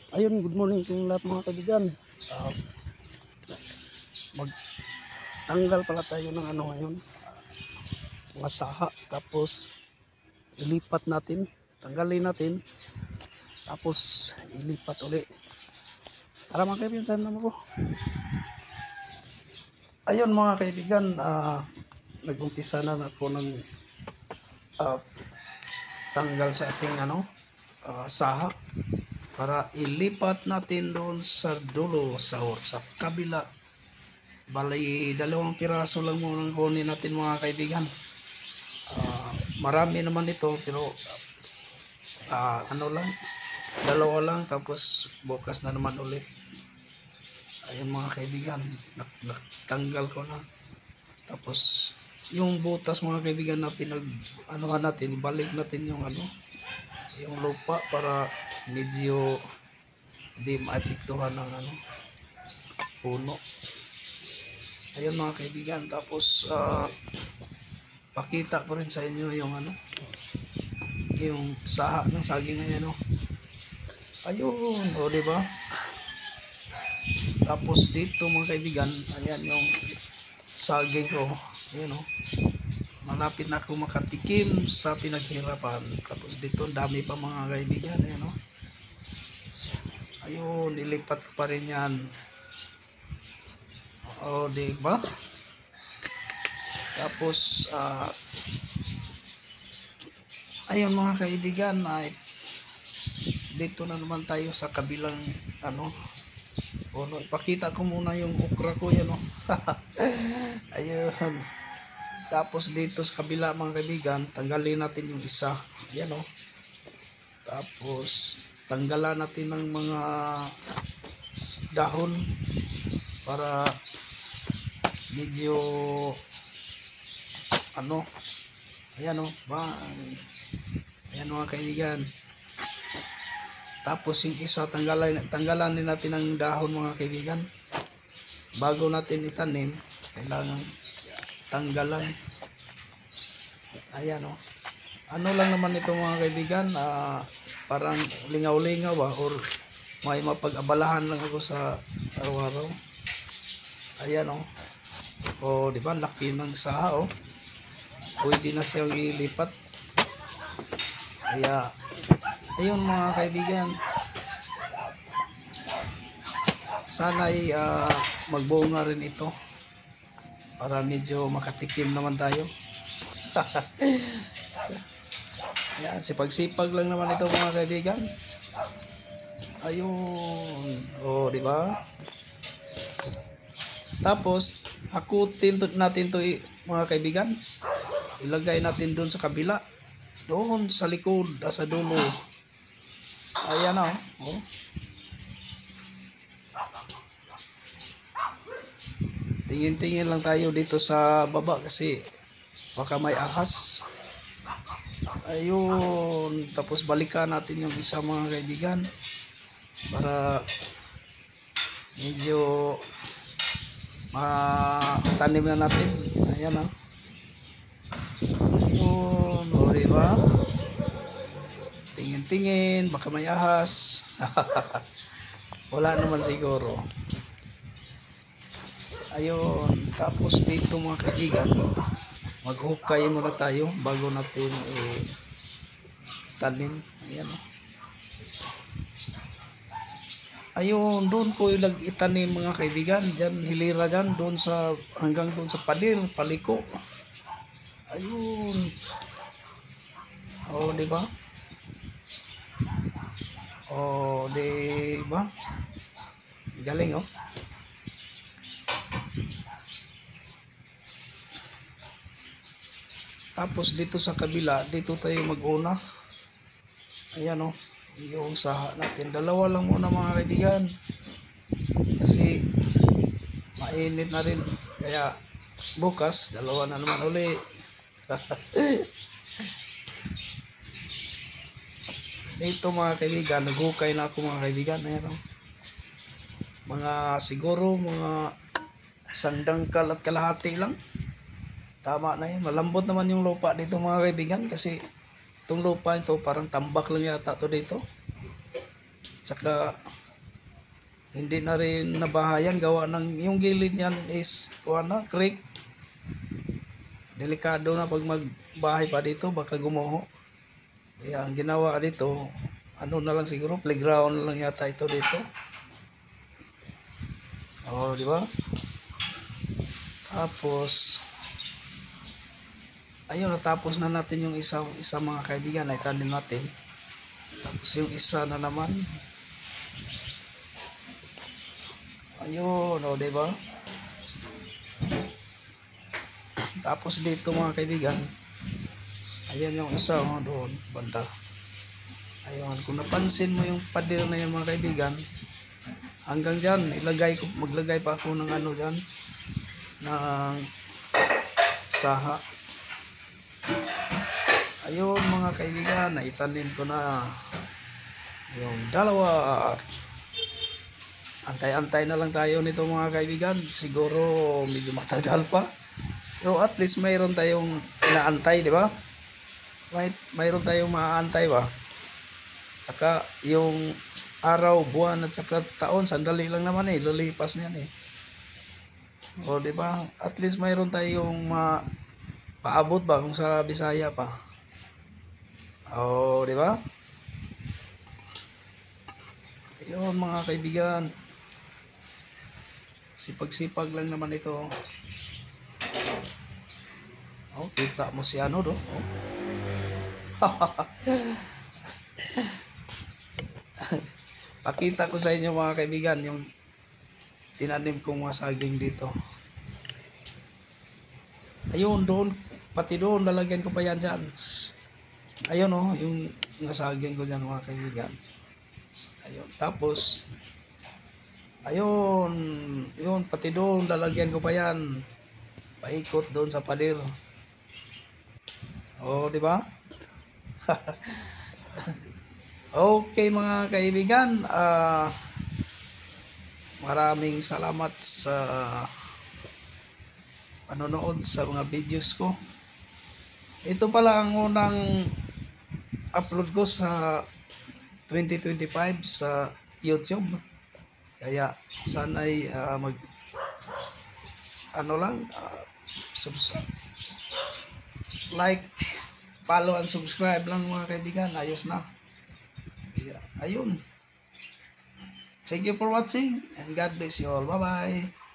Ayun, good morning sa inyong lahat mga kaibigan. Uh, Magtanggal pala tayo ng ano ngayon, mga saha. Tapos ilipat natin, tanggalin natin. Tapos ilipat uli. Tara mga kaibigan, saan naman ko. Ayun mga kaibigan, nag-umpisa na ako ng tanggal sa ating saha. Para ilipat natin doon sa dulo, sa kabila. Bali, 2 piraso lang muna kunin natin mga kaibigan. Marami naman ito, pero ano lang, 2 lang, tapos bukas na naman ulit. Ayun mga kaibigan, natanggal ko na. Tapos yung butas mga kaibigan na pinag-anuhan natin, balik natin yung yung lupa para medyo hindi maapektuhan ng puno. Ayun mga kaibigan, tapos pakita ko rin sa inyo yung yung saha ng saging ngayon. Ayun, di ba? Tapos dito mga kaibigan, ayan yung saging ko. Ayan malapit na ako makatikim sa pinaghirapan. Tapos dito dami pa mga kaibigan. Ayan ayun, nilipat ko pa rin yan. Diba? Tapos ayun mga kaibigan, dito na naman tayo sa kabilang ipakita ko muna yung okra ko yan. Ayun. Tapos dito sa kabila mga kaibigan, tanggalin natin yung isa. Ayan Tapos tanggalan natin ng mga dahon para medyo ayan ayan mga kaibigan. Tapos yung isa tanggalan din natin ng dahon mga kaibigan. Bago natin itanim, kailangan tanggalan. Ayan ano lang naman ito mga kaibigan, parang lingaw-lingaw or may mapag-abalahan lang ako sa araw-araw. Ayan di ba laki ng saha pwede na siyang ilipat. Kaya ayun mga kaibigan, sana'y magbunga rin ito para medyo makatikim naman tayo. Yan, sipag-sipag lang naman ito mga kaibigan. Ayun, di ba? Tapos hakutin natin to mga kaibigan. Ilagay natin doon sa kabila, doon sa likod, sa dulo. Ayan tingin-tingin lang tayo dito sa baba kasi baka may ahas. Ayun, tapos balikan natin yung isa mga kaibigan para medyo matanim na natin. Ayan ayun, diba? Tingin-tingin, baka may ahas. Wala naman siguro. Ayun, tapos dito mga kaibigan, maghukay muna tayo bago natin tanim. Ayan ayun, doon ko itanim mga kaibigan, dyan hilira dyan, doon sa hanggang doon sa paliko. Ayun, diba? Diba? Galing Tapos dito sa kabila, dito tayo mag-una. Ayan yung saha natin. 2 lang muna mga kaibigan. Kasi mainit na rin. Kaya bukas, 2 na naman uli. Dito mga kaibigan, naghukay na ako mga kaibigan. Ayan siguro mga 1 dangkal at kalahati lang. Tama na yan. Malambot naman yung lupa dito mga kaibigan kasi itong lupa ito parang tambak lang yata ito dito. Tsaka hindi na rin nabahayan gawa ng yung gilid niyan is creek. Delikado na pag magbahay pa dito, baka gumuho. Kaya ang ginawa dito, ano na lang siguro, playground na lang yata ito dito. Oh, di ba? Tapos ayun, natapos na natin yung isa mga kaibigan, ay tanim natin. Tapos yung isa na naman, ayun, o, diba? Tapos dito mga kaibigan, ayan yung isa, o, doon, banda. Ayun, kung napansin mo yung pader na yan mga kaibigan, hanggang dyan, maglagay pa ako ng ano dyan, ng saha. Ayun mga kaibigan, naitanim ko na yung dalawa. Antay-antay na lang tayo nito mga kaibigan. Siguro medyo matagal pa. Pero at least mayroon tayong inaantay, di ba? Mayroon tayong maaantay ba? Tsaka yung araw, buwan at saka taon, sandali lang naman eh. Lilipas niyan eh. O di ba? At least mayroon tayong paabot ba kung sa Bisaya pa. O di ba? Ayun mga kaibigan. Sipag-sipag lang naman ito. Oh, kita mo si ano do. Oh. Pakita ko sa inyo mga kaibigan yung tinanim kong mga saging dito. Ayun doon, pati doon lalagyan ko pa yan dyan. Ayun oh, yung saging ko dyan mga kaibigan. Ayun, tapos ayun, yun pati doon lalagyan ko pa yan. Paikot doon sa pader. Oh, di ba? Okay mga kaibigan, maraming salamat sa panonood sa mga videos ko. Ito pala ang unang upload ko sa 2025 sa YouTube. Kaya sana'y like, follow and subscribe lang mga kaibigan. Ayos na. Kaya, ayun. Thank you for watching and God bless you all. Bye bye.